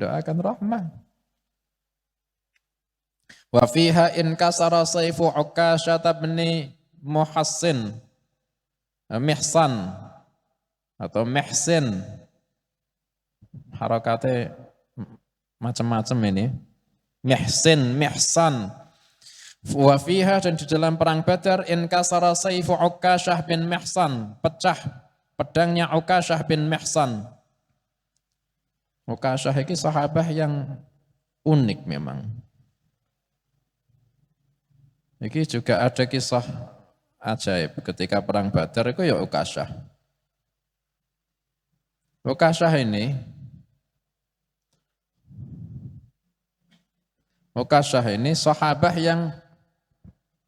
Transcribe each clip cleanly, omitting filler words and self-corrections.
mendoakan rahmah. Wa fiha in kasara sayfu Ukasyah bin Mihsan atau Mihsin, harakatnya macam-macam ini. Mihsan. Wa fiha, dan di dalam perang Badar, in kasara sayfu Ukasyah bin Mihsan, pecah pedangnya Ukasyah bin Mihsan. Ukasyah ini sahabat yang unik memang. Ini juga ada kisah ajaib ketika perang Badar itu ya Ukasyah. Ukasyah ini sahabat yang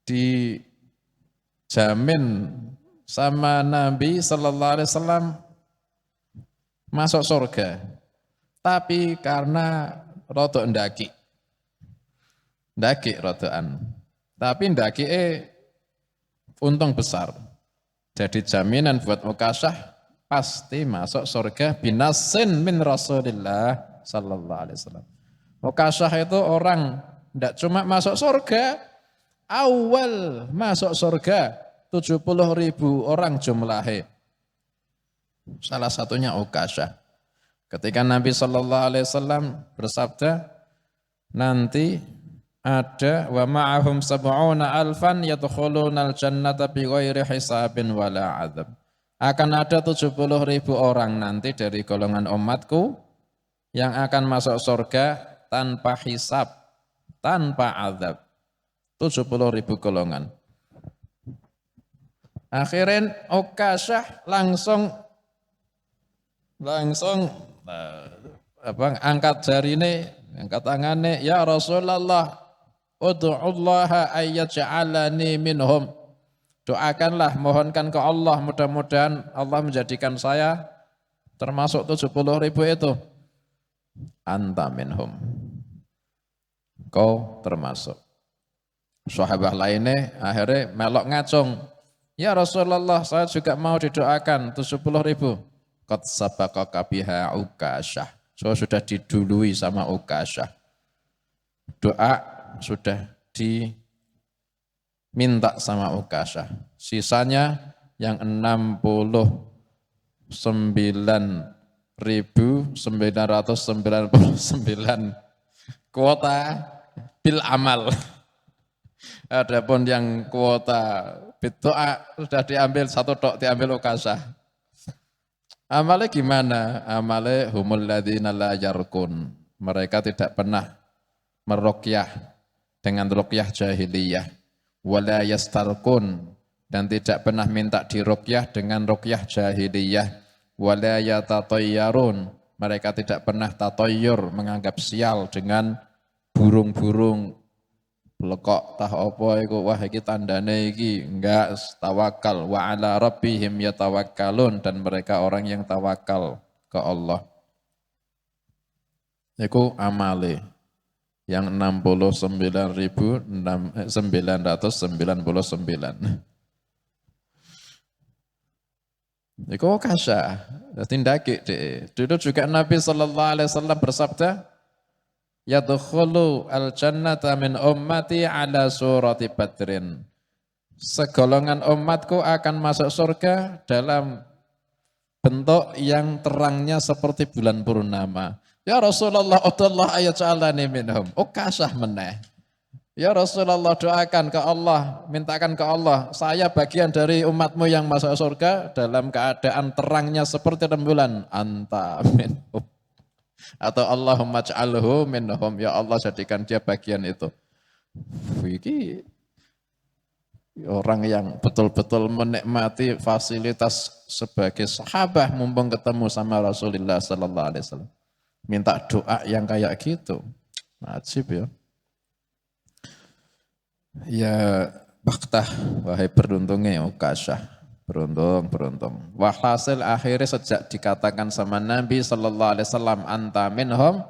dijamin sama Nabi Sallallahu Alaihi Wasallam masuk surga, tapi karena rotok ndaki rotokan, tapi ndaki untung besar, jadi jaminan buat Ukasyah pasti masuk surga binasin min Rasulillah Sallallahu Alaihi Wasallam. Ukasyah itu orang tidak cuma masuk surga, awal masuk surga 70.000 orang jumlahnya. Salah satunya Ukasyah. Ketika Nabi Sallallahu Alaihi Wasallam bersabda, nanti ada wa ma'ahum sab'una alfan yadkhuluna al-jannata bighairi hisabin wala adzab. Akan ada 70.000 orang nanti dari golongan umatku yang akan masuk surga tanpa hisab, tanpa azab. 70.000 golongan. Akhirnya Ukasyah langsung angkat jari ini, angkat tangannya, ya Rasulullah, ud'ullaha ayyaj'alani minhum. Doakanlah, mohonkan ke Allah, mudah-mudahan Allah menjadikan saya termasuk 70.000 itu. Anta minhum. Kau termasuk. Sahabat lainnya akhirnya melok ngacung. Ya Rasulullah, saya juga mau didoakan 70.000. Qad sabaqaka biha Ukasyah. So sudah didului sama Ukasyah. Doa sudah diminta sama Ukasyah. Sisanya yang 69.999 kuota bil amal. Adapun yang kuota doa sudah diambil satu tok, diambil Ukasyah. Amalnya gimana? Amalnya humul ladzina la yarkun. Mereka tidak pernah meruqyah dengan ruqyah jahiliyah. Wala yastarkun, dan tidak pernah minta diruqyah dengan ruqyah jahiliyah. Wala yatatayyarun, mereka tidak pernah tatayyur, menganggap sial dengan burung-burung. Lekok tah apa iku, wah iki tandane iki, enggak, tawakal. Wa ala rabbihim yatawakkalun, dan mereka orang yang tawakal ke Allah. Iku amale yang 69.999. Iku Ukasyah, tindake deh. Dulu juga Nabi Sallallahu Alaihi Wasallam bersabda, yadkhulu al-jannata min ummati ala surati badrin. Segolongan umatku akan masuk surga dalam bentuk yang terangnya seperti bulan purnama. Ya Rasulullah, udallah ayat'alani minhum. Ukasyah meneh. Ya Rasulullah, doakan ke Allah, mintakan ke Allah, saya bagian dari umatmu yang masuk surga dalam keadaan terangnya seperti rembulan. Anta minhum. Atau Allahumma ja'alhu minhum, ya Allah jadikan dia bagian itu. Ini orang yang betul-betul menikmati fasilitas sebagai sahabat mumpung ketemu sama Rasulullah Sallallahu Alaihi Wasallam. Minta doa yang kayak gitu, ajib ya. Ya baktah, wahai beruntungnya Ukasyah. Beruntung. Walhasil akhirnya sejak dikatakan sama Nabi Sallallahu Alaihi Wasallam, anta minhum,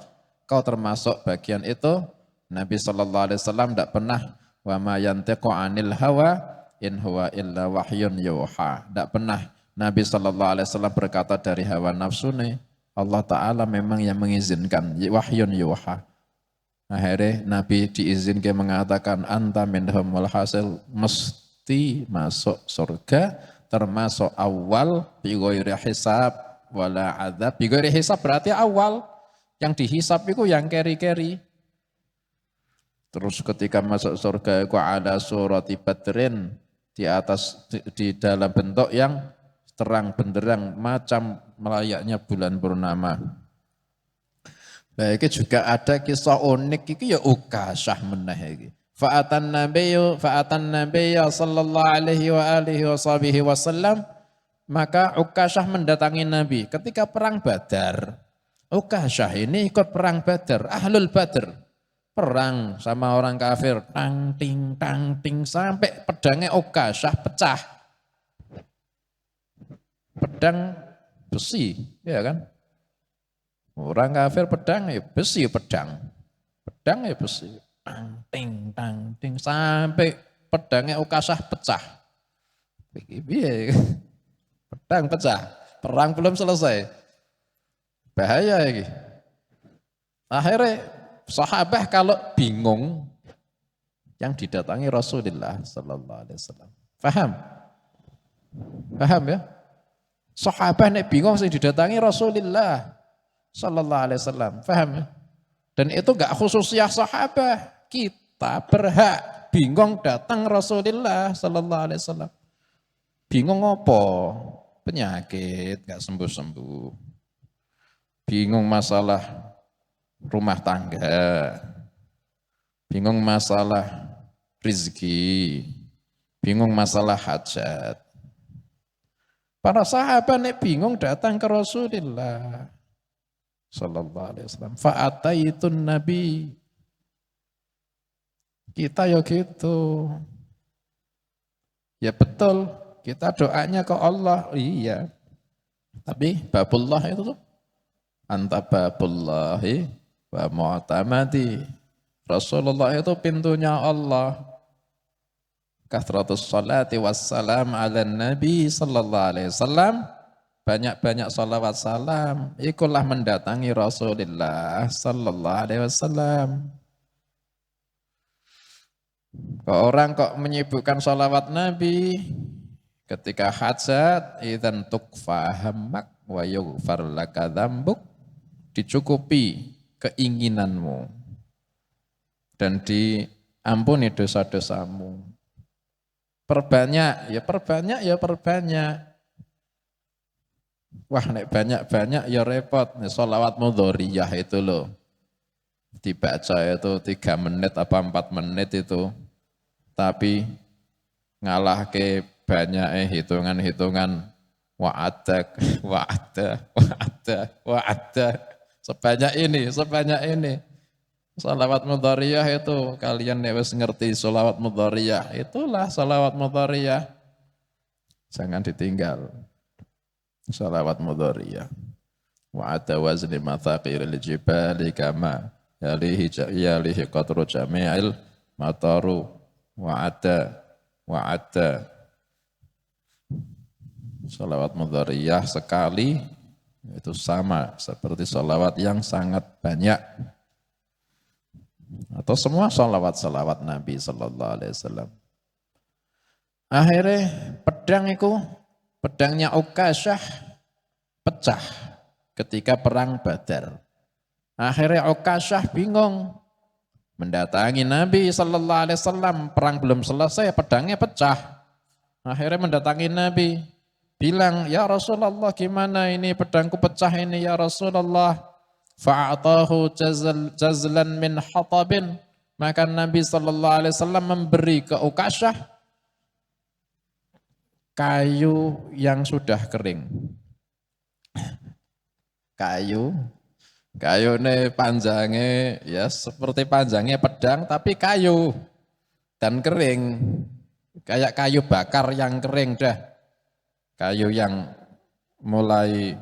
kau termasuk bagian itu. Nabi Sallallahu Alaihi Wasallam tidak pernah wa ma yantiqu anil hawa in huwa illa wahyun yuha. Tidak pernah Nabi Sallallahu Alaihi Wasallam berkata dari hawa nafsu nih, Allah Ta'ala memang yang mengizinkan, wahyun yuha. Akhirnya Nabi diizinkan mengatakan anta minhum walhasil mesti masuk surga termasuk awal bi ghairi hisab wala adzab. Bi ghairi hisab berarti awal, yang dihisab itu yang keri-keri. Terus ketika masuk surga itu ada surati badrin di atas di dalam bentuk yang terang benderang macam melayaknya bulan purnama. Baik juga ada kisah unik iki ya Ukasah meneh iki. Fa'atan nabiyyu sallallahu alaihi wa alihi wasallam, maka Ukasah mendatangi Nabi ketika perang Badar. Ukasah ini ikut perang Badar, ahlul Badar. Perang sama orang kafir, tang ting sampai pedangnya Ukasah pecah. Pedang besi, ya kan? Orang kafir pedang ya besi pedang. Pedang ya besi. Tang ting sampai pedangnya Ukasah pecah. Pedang pecah. Perang belum selesai. Bahaya ini. Akhirnya sahabat kalau bingung yang didatangi Rasulullah sallallahu alaihi wasallam. Paham? Paham ya? Sahabat nek bingung sing didatangi Rasulullah sallallahu alaihi wasallam. Paham ya? Dan itu enggak khususiyah sahabat. Kita berhak bingung datang Rasulullah sallallahu alaihi wasallam. Bingung apa? Penyakit enggak sembuh-sembuh. Bingung masalah rumah tangga. Bingung masalah rezeki. Bingung masalah hajat. Para sahabat nek bingung datang ke Rasulullah sallallahu alaihi wasallam. Fa'ataitun Nabi. Kita ya gitu. Ya betul, kita doanya ke Allah, iya. Tapi babullah itu tuh anta babullahi wa mu'tamadi. Rasulullah itu pintunya Allah. Kathratus salati wassalam ala nabi sallallahu alaihi wasallam. Banyak-banyak salawat salam. Ikulah mendatangi Rasulullah sallallahu alaihi wasallam. Orang kok menyibukkan salawat Nabi ketika hajat, idzan tukfa hammak wa yughfar laka dzambuk, dicukupi keinginanmu dan diampuni dosa-dosamu. Perbanyak, ya perbanyak, ya perbanyak. Wah, nek banyak-banyak ya repot. Nih sholawat mudhoriyah itu loh. Dibaca itu 3 menit apa 4 menit itu. Tapi ngalah ke banyak hitungan-hitungan wa'adak, wa'ada. Sebanyak ini. Sholawat mudhariyah itu, kalian nek wis ngerti sholawat mudhariyah, itulah sholawat mudhariyah. Jangan ditinggal. Sholawat mudhariyah. Wa'ada wazni mathaqiril jibali kama yalihi qatru jami'il mataru wa'ada. Sholawat mudhariyah sekali itu sama seperti sholawat yang sangat banyak. Atau semua sholawat Nabi sallallahu alaihi wasallam. Akhirnya pedangnya Ukasah pecah ketika perang Badar. Akhirnya Ukasah bingung mendatangi Nabi sallallahu alaihi wasallam, perang belum selesai pedangnya pecah. Akhirnya mendatangi Nabi, bilang, "Ya Rasulullah, gimana ini pedangku pecah ini ya Rasulullah?" Fa'atahu jazlan min hatabin. Maka Nabi sallallahu alaihi wasallam memberi ke Ukasah kayu yang sudah kering. Kayu ini panjangnya ya seperti panjangnya pedang tapi kayu dan kering. Kayak kayu bakar yang kering dah. Kayu yang mulai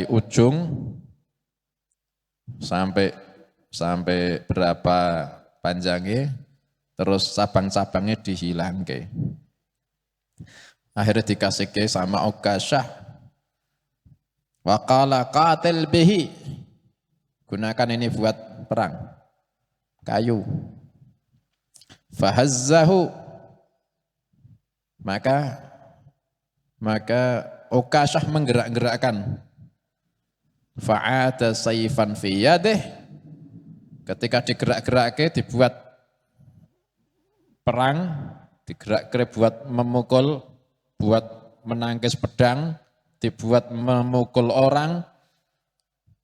ujung sampai berapa panjangnya, terus cabang-cabangnya dihilangke. Akhirnya dikasih sama Ukasah. Wa qala qatil bihi. Gunakan ini buat perang. Kayu. Fahazzahu. Maka Ukasyah menggerak-gerakkan. Fa'ada sayfan fi yadih. Ketika digerak-gerakkan dibuat perang, digerak-gerak buat memukul, buat menangkis pedang, dibuat memukul orang.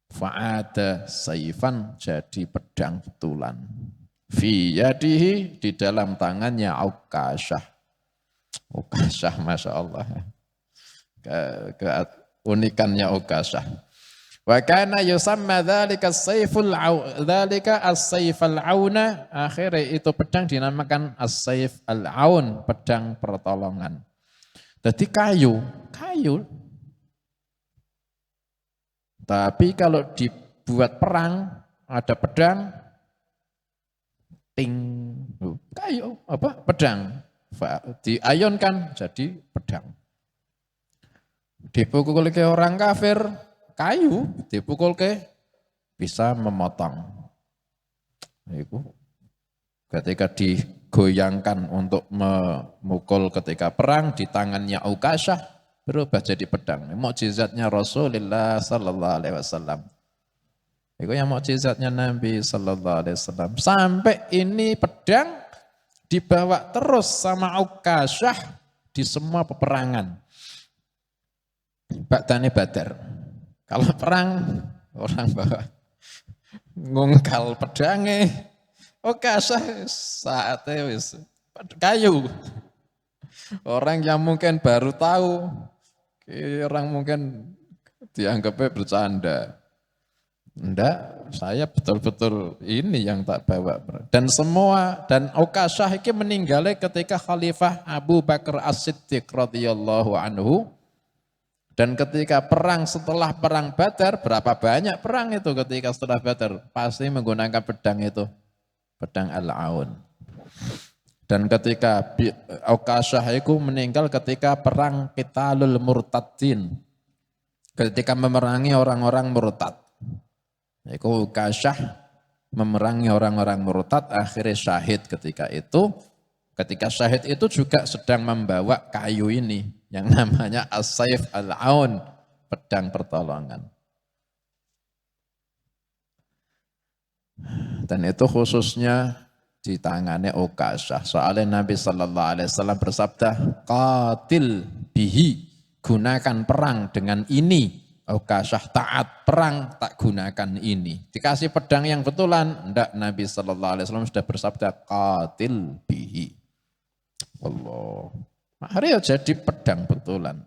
Fa'ada sayfan, jadi pedang betulan. Fi yadihi, di dalam tangannya Ukasyah. Ukasyah, Masya Allah. Keunikannya Ukasyah. Wa kana yusamma dzalika as-sayful dzalika as-sayfal auna, akhirnya itu pedang dinamakan as-sayf al-aun, pedang pertolongan. Jadi kayu. Tapi kalau dibuat perang ada pedang, ting, kayu apa? Pedang. Diayunkan jadi pedang. Dipukul ke orang kafir, kayu dipukul ke bisa memotong. Itu ketika digoyangkan untuk memukul ketika perang di tangannya Ukasyah berubah jadi pedang. Mukjizatnya Rasulullah sallallahu alaihi wasallam. Itu yang mukjizatnya Nabi sallallahu alaihi wasallam. Sampai ini pedang dibawa terus sama Ukasyah di semua peperangan. Ba'dane Badar. Kalau perang, orang bawa ngungkal pedangnya. Ukasyah saatnya wis kayu. Orang yang mungkin baru tahu, orang mungkin dianggapnya bercanda. Enggak, saya betul-betul ini yang tak bawa. Dan Ukasyah ini meninggalnya ketika Khalifah Abu Bakar As-Siddiq radhiyallahu anhu. Dan ketika perang setelah perang Badar, berapa banyak perang itu ketika setelah Badar? Pasti menggunakan pedang itu, pedang Al-Aun. Dan ketika Ukasyah itu meninggal ketika perang Qitalul Murtadin. Ketika memerangi orang-orang murtad. Itu Ukasyah memerangi orang-orang murtad, akhirnya syahid ketika itu. Ketika syahid itu juga sedang membawa kayu ini yang namanya as-sayf al-aun, pedang pertolongan. Dan itu khususnya di tangannya Ukasyah. Soalnya Nabi sallallahu alaihi wasallam bersabda, qatil bihi, gunakan perang dengan ini. Ukasyah taat, perang tak gunakan ini. Dikasih pedang yang betulan, enggak, Nabi sallallahu alaihi wasallam sudah bersabda qatil bihi. Allah. Akhirnya jadi pedang betulan.